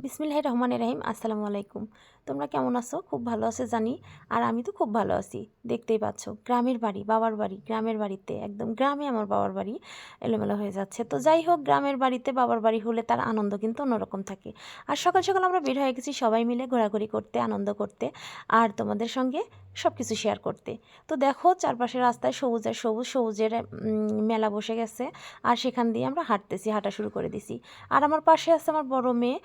বিসমিল্লাহির রহমানির রহিম। আসসালামু আলাইকুম। তোমরা কেমন আছো? খুব ভালো আছো জানি। আর আমি তো খুব ভালো আছি। দেখতেই পাচ্ছ গ্রামের বাড়ি, বাবার বাড়ি, গ্রামের বাড়িতে একদম গ্রামে আমার বাবার বাড়ি এলোমেলো হয়ে যাচ্ছে। তো যাই হোক, গ্রামের বাড়িতে বাবার বাড়ি হলে তার আনন্দ কিন্তু অন্যরকম থাকে। আর সকাল সকাল আমরা বের হয়ে গেছি সবাই মিলে ঘোরাঘুরি করতে, আনন্দ করতে আর তোমাদের সঙ্গে সব কিছু শেয়ার করতে। তো দেখো চারপাশে রাস্তায় সবুজের সবুজ, সবুজের মেলা বসে গেছে। আর সেখান দিয়ে আমরা হাঁটতেছি, হাঁটা শুরু করে দিছি। আর আমার পাশে আছে আমার বড় মেয়ে।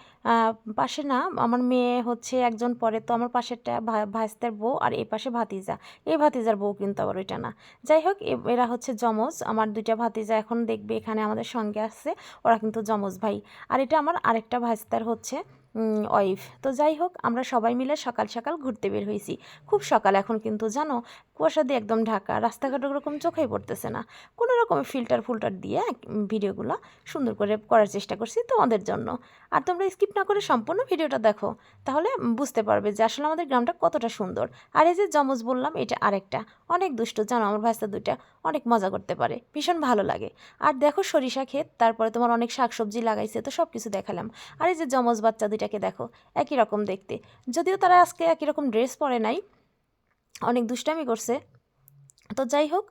পাশে না, আমার মেয়ে হচ্ছে একজন পরে, তো আমার পাশেরটা ভাইস্তের বউ আর এই পাশে ভাতিজা। এই ভাতিজার বউ কিন্তু আবার ওইটা না। যাই হোক, এরা হচ্ছে যমজ। আমার দুইটা ভাতিজা এখন দেখবে এখানে আমাদের সঙ্গে আসছে, ওরা কিন্তু যমজ ভাই। আর এটা আমার আরেকটা ভাইস্তার হচ্ছে ওয়াইফ। তো যাই হোক, আমরা সবাই মিলে সকাল সকাল ঘুরতে বের হয়েছি। খুব সকাল এখন কিন্তু জানো, কুয়াশা দিয়ে একদম ঢাকা, রাস্তাঘাট ওরকম চোখেই পড়তেছে না। কোনো রকমের ফিল্টার দিয়ে ভিডিওগুলো সুন্দর করে করার চেষ্টা করছি তোমাদের জন্য। আর তোমরা স্কিপ না করে সম্পূর্ণ ভিডিওটা দেখো, তাহলে বুঝতে পারবে যে আসলে আমাদের গ্রামটা কতটা সুন্দর। আর এই যে যমজ বললাম, এটা আরেকটা অনেক দুষ্ট, জানো আমার ভাইস্তা দুইটা অনেক মজা করতে পারে, ভীষণ ভালো লাগে। আর দেখো সরিষা ক্ষেত, তারপরে তোমার অনেক শাকসবজি লাগাইছে, তো সব কিছু দেখালাম। আর এই যে যমজ বাচ্চা দুইটাকে দেখো, একই রকম দেখতে, যদিও তারা আজকে একই রকম ড্রেস পরে নাই, অনেক দুষ্টামি করছে। তো যাই হোক,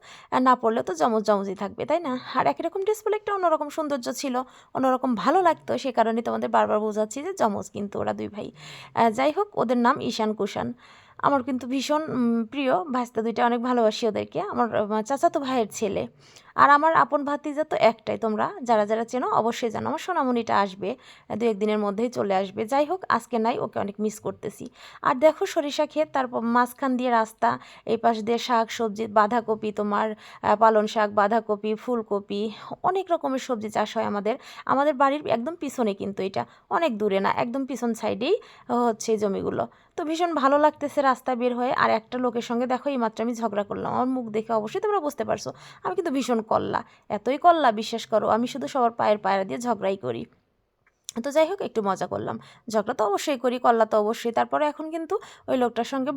না পড়লেও তো যমজ যমজই থাকবে, তাই না? আর একই রকম ড্রেস পরলে একটা অন্যরকম সৌন্দর্য ছিল, অন্যরকম ভালো লাগতো। সে কারণে তোমাদের বারবার বোঝাচ্ছি যে যমজ কিন্তু ওরা দুই ভাই। যাই হোক, ওদের নাম ঈশান কুষাণ। আমার কিন্তু ভীষণ প্রিয় ভাস্তা দুইটা, অনেক ভালোবাসি ওদেরকে, আমার চাচাতো ভাইয়ের ছেলে। আর আমার আপন ভাতিজা তো একটাই, তোমরা যারা যারা চেনো অবশ্যই জানো। আমার সোনামণিটা আসবে দু একদিনের মধ্যেই চলে আসবে। যাই হোক, আজকে নাই, ওকে অনেক মিস করতেছি। আর দেখো সরিষা ক্ষেত, তারপর মাঝখান দিয়ে রাস্তা, এই পাশ দিয়ে শাক সবজি, বাঁধাকপি, তোমার পালং শাক, বাঁধাকপি, ফুলকপি, অনেক রকমের সবজি চাষ হয় আমাদের। আমাদের বাড়ির একদম পিছনে কিন্তু এটা, অনেক দূরে না, একদম পিছন সাইডেই হচ্ছে এই জমিগুলো। তো ভীষণ ভালো লাগতেছে রাস্তায় বের হয়ে। আর একটা লোকের সঙ্গে দেখো এইমাত্র আমি ঝগড়া করলাম, আমার মুখ দেখে অবশ্যই তোমরা বুঝতে পারছো আমি কিন্তু ভীষণ কল্লা, এতই কল্লা বিশ্বাস করো, আমি শুধু সবার পায়ের পায়রা দিয়ে ঝগড়াই করি। তো যাই হোক, একটু মজা করলাম। ঝগড়া তো অবশ্যই করি, কল্লা তো অবশ্যই। তারপরে এখন কিন্তু ওই লোকটার সঙ্গে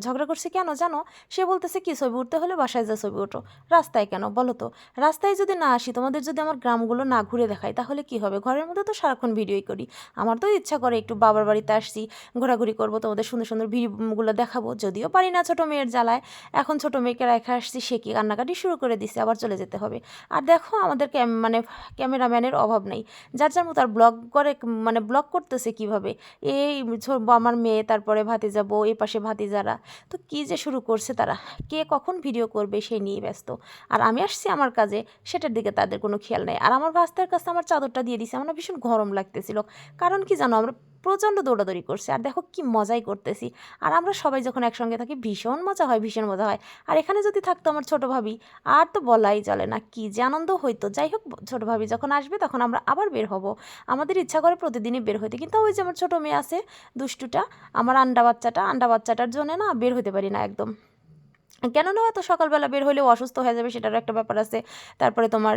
ঝগড়া করছি কেন জানো? সে বলতেছে কি, ছবি উঠতে হলে বাসায় যা ছবি ওঠো, রাস্তায় কেন বলো তো? রাস্তায় যদি না আসি, তোমাদের যদি আমার গ্রামগুলো না ঘুরে দেখাই, তাহলে কি হবে? ঘরের মধ্যে তো সারাক্ষণ ভিডিওই করি। আমার তো ইচ্ছা করে একটু বাবার বাড়িতে আসছি, ঘোরাঘুরি করবো, তোমাদের সুন্দর সুন্দর ভিডিওগুলো দেখাবো। যদিও পারি না ছোটো মেয়ের জ্বালায়, এখন ছোটো মেয়েকে রেখে আসছি, সে কি কান্নাকাটি শুরু করে দিছে, আবার চলে যেতে হবে। আর দেখো আমাদের মানে ক্যামেরাম্যানের অভাব নেই, যার যার মতো আর ব্লগ করে, মানে ব্লগ করতেছে কিভাবে। এই আমার মেয়ে, তারপরে ভাতিজা বউ, এ পাশে ভাতিজারা, তো কী যে শুরু করছে তারা, কে কখন ভিডিও করবে সেই নিয়ে ব্যস্ত। আর আমি আসছি আমার কাজে, সেটার দিকে তাদের কোনো খেয়াল নেই। আর আমার ভাস্তার কাছে আমার চাদরটা দিয়ে দিছে, আমার না ভীষণ গরম লাগতেছিল। কারণ কি জানো, আমরা প্রচণ্ড দৌড়াদৌড়ি করছে, আর দেখো কি মজাই করতেছি। আর আমরা সবাই যখন একসঙ্গে থাকি ভীষণ মজা হয়, ভীষণ মজা হয়। আর এখানে যদি থাকতো আমার ছোটো ভাবি, আর তো বলাই চলে না, কি যে আনন্দ হইতো। যাই হোক, ছোটো ভাবি যখন আসবে তখন আমরা আবার বের হব। আমাদের ইচ্ছা করে প্রতিদিনই বের হইতে, কিন্তু ওই যে আমার ছোটো মেয়ে আছে দুষ্টুটা, আমার আন্ডা বাচ্চাটার জন্য না বের হতে পারি না একদম। কেননা এত সকালবেলা বের হলেও অসুস্থ হয়ে যাবে, সেটারও একটা ব্যাপার আছে। তারপরে তোমার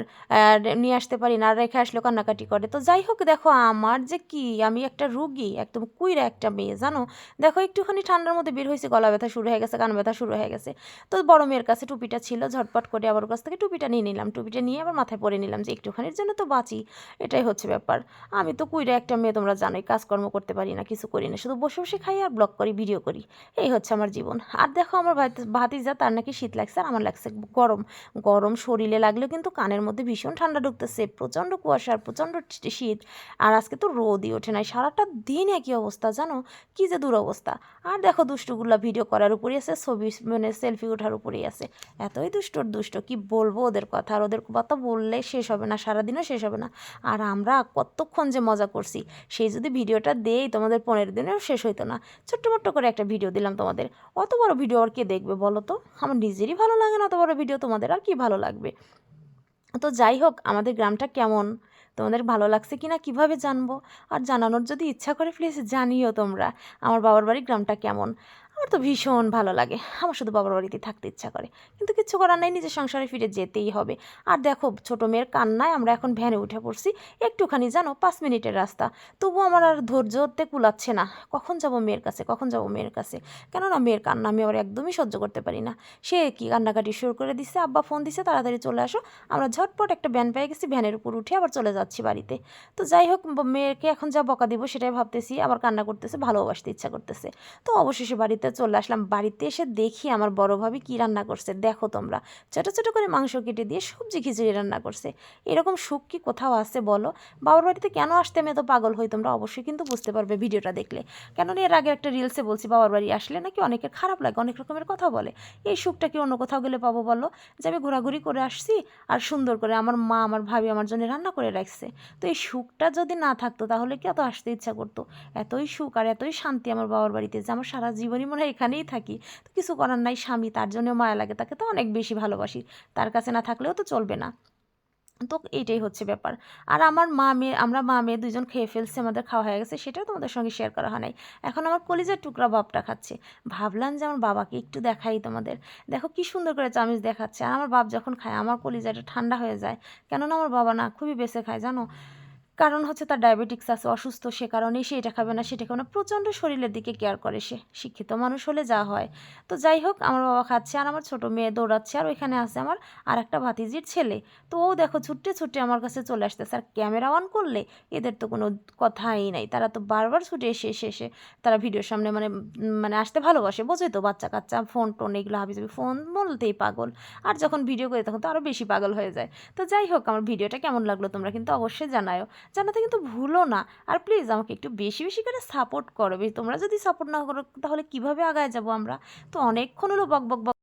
নিয়ে আসতে পারি না, আর রেখে আসলেও কান্নাকাটি করে। তো যাই হোক, দেখো আমার যে কি, আমি একটা রুগী, একদম কুইরা একটা মেয়ে জানো। দেখো একটুখানি ঠান্ডার মধ্যে বের হয়েছে, গলা ব্যথা শুরু হয়ে গেছে, কান ব্যথা শুরু হয়ে গেছে। তো বড় মেয়ের কাছে টুপিটা ছিল, ঝটপট করে আবার ওর কাছ থেকে টুপিটা নিয়ে নিলাম, টুপিটা নিয়ে আবার মাথায় পরে নিলাম, যে একটুখানির জন্য তো বাঁচি, এটাই হচ্ছে ব্যাপার। আমি তো কুইরা একটা মেয়ে, তোমরা জানোই, কাজকর্ম করতে পারি না, কিছু করি না, শুধু বসে বসে খাই আর ব্লগ করি, ভিডিও করি, এই হচ্ছে আমার জীবন। আর দেখো আমার ভাতিজা, তার নাকি শীত লাগছে, আর আমার লাগছে গরম। গরম শরীরে লাগলেও কিন্তু কানের মধ্যে ভীষণ ঠান্ডা ঢুকতেছে, প্রচণ্ড কুয়াশা আর প্রচণ্ড শীত। আর আজকে তো রোদই ওঠে নাই, সারাটা দিন একই অবস্থা জানো, কি যে দুরবস্থা। আর দেখো দুষ্টুগুলা ভিডিও করার উপরেই আছে, ছবি মানে সেলফি ওঠার উপরেই আছে। এতই দুষ্ট কি বলবো ওদের কথা, আর ওদের কথা বললে শেষ হবে না, সারাদিনও শেষ হবে না। আর আমরা কতক্ষণ যে মজা করছি, সেই যদি ভিডিওটা দেই তোমাদের 15 দিনেও শেষ হইতো না। ছোট্ট মোট্ট করে একটা ভিডিও দিলাম তোমাদের, অত বড় ভিডিও আর কে দেখবে বলো তো? আমার নিজেরই ভালো লাগে না অত বড় ভিডিও, তোমাদের আর কি ভালো লাগবে? তো যাই হোক, আমাদের গ্রামটা কেমন, তোমাদের ভালো লাগছে কি না কীভাবে জানবো? আর জানানোর যদি ইচ্ছা করে প্লিজ জানিও তোমরা, আমার বাবার বাড়ির গ্রামটা কেমন। আমার তো ভীষণ ভালো লাগে, আমার শুধু বাবার বাড়িতে থাকতে ইচ্ছা করে, কিন্তু কিচ্ছু করার নাই, নিজের সংসারে ফিরে যেতেই হবে। আর দেখো ছোট মেয়ের কান্নায় আমরা এখন ভ্যানে উঠে পড়ছি, একটুখানি জানো 5 মিনিটের রাস্তা, তবু আমার আর ধৈর্যতে কুলাচ্ছে না, কখন যাব মেয়ের কাছে, কখন যাব মেয়ের কাছে। কেননা মেয়ের কান্না আমি আবার একদমই সহ্য করতে পারি না। সে কি কান্নাকাটি শুরু করে দিচ্ছে, আব্বা ফোন দিছে তাড়াতাড়ি চলে আসো। আমরা ঝটপট একটা ভ্যান পেয়ে গেছি, ভ্যানের উপর উঠে আবার চলে যাচ্ছি বাড়িতে। তো যাই হোক, মেয়েকে এখন যা বকা দিব সেটাই ভাবতেছি, আবার কান্না করতেছে, ভালোবাসতে ইচ্ছা করতেছে। তো অবশেষে বাড়িতে চলে আসলাম, বাড়িতে এসে দেখি আমার বড় ভাবি কী রান্না করছে, দেখো তোমরা, ছোটো ছোটো করে মাংস কেটে দিয়ে সবজি খিচুড়ি রান্না করছে। এরকম সুখ কি কোথাও আছে বলো? বাবার বাড়িতে কেন আসতে আমি এত পাগল হই তোমরা অবশ্যই কিন্তু বুঝতে পারবে ভিডিওটা দেখলে। কেননা এর আগে একটা রিলসে বলছি বাবার বাড়ি আসলে নাকি অনেকের খারাপ লাগে, অনেক রকমের কথা বলে। এই সুখটা কি অন্য কোথাও গেলে পাবো বলো? যে আমি ঘোরাঘুরি করে আসছি আর সুন্দর করে আমার মা আমার ভাবি আমার জন্য রান্না করে রাখছে। তো এই সুখটা যদি না থাকতো তাহলে কি এত আসতে ইচ্ছা করতো? এতই সুখ আর এতই শান্তি আমার বাবার বাড়িতে যে আমার সারা জীবনই মনে হয় এখানেই থাকি। তো কিছু করার নাই, স্বামী তার জন্যও মায়া লাগে, তাকে তো অনেক বেশি ভালোবাসি, তার কাছে না থাকলেও তো চলবে না। তো এইটাই হচ্ছে ব্যাপার। আর আমার মা মেয়ে, আমরা মা মেয়ে দুজন খেয়ে ফেলছি, আমাদের খাওয়া হয়ে গেছে, সেটাও তোমাদের সঙ্গে শেয়ার করা হয় নাই। এখন আমার কলিজার টুকরা বাপটা খাচ্ছে, ভাবলাম যে আমার বাবাকে একটু দেখাই তোমাদের। দেখো কি সুন্দর করে চামিচ দেখাচ্ছে, আর আমার বাপ যখন খায় আমার কলিজাটা ঠান্ডা হয়ে যায়। কেননা আমার বাবা না খুবই বেঁচে খায় জানো, কারণ হচ্ছে তার ডায়াবেটিক্স আছে, অসুস্থ, সে কারণেই সে এটা খাবে না সেটা খাবে না, প্রচণ্ড শরীরের দিকে কেয়ার করে সে, শিক্ষিত মানুষ হলে যা হয়। তো যাই হোক, আমার বাবা খাচ্ছে আর আমার ছোট মেয়ে দৌড়াচ্ছে, আর ওইখানে আছে আমার আর একটা ভাতিজির ছেলে। তো ও দেখো ছুটতে ছুটে আমার কাছে চলে আসতেছে, আর ক্যামেরা অন করলে এদের তো কোনো কথাই নাই, তারা তো বারবার ছুটে এসে এসে এসে তারা ভিডিওর সামনে মানে আসতে ভালোবাসে, বোঝোই তো, বাচ্চা কাচ্চা ফোন টোন এগুলো হাবিজাবি, ফোন বলতেই পাগল। আর যখন ভিডিও করে তখন তো আরও বেশি পাগল হয়ে যায়। তো যাই হোক, আমার ভিডিওটা কেমন লাগলো তোমরা কিন্তু অবশ্যই জানাও, জানাতে কিন্তু ভুলো না। আর প্লিজ আমাকে একটু বেশি বেশি করে সাপোর্ট করো, তোমরা যদি সাপোর্ট না করো তাহলে কিভাবে আগায় যাব আমরা? তো অনেকক্ষণ হলো বক বক বক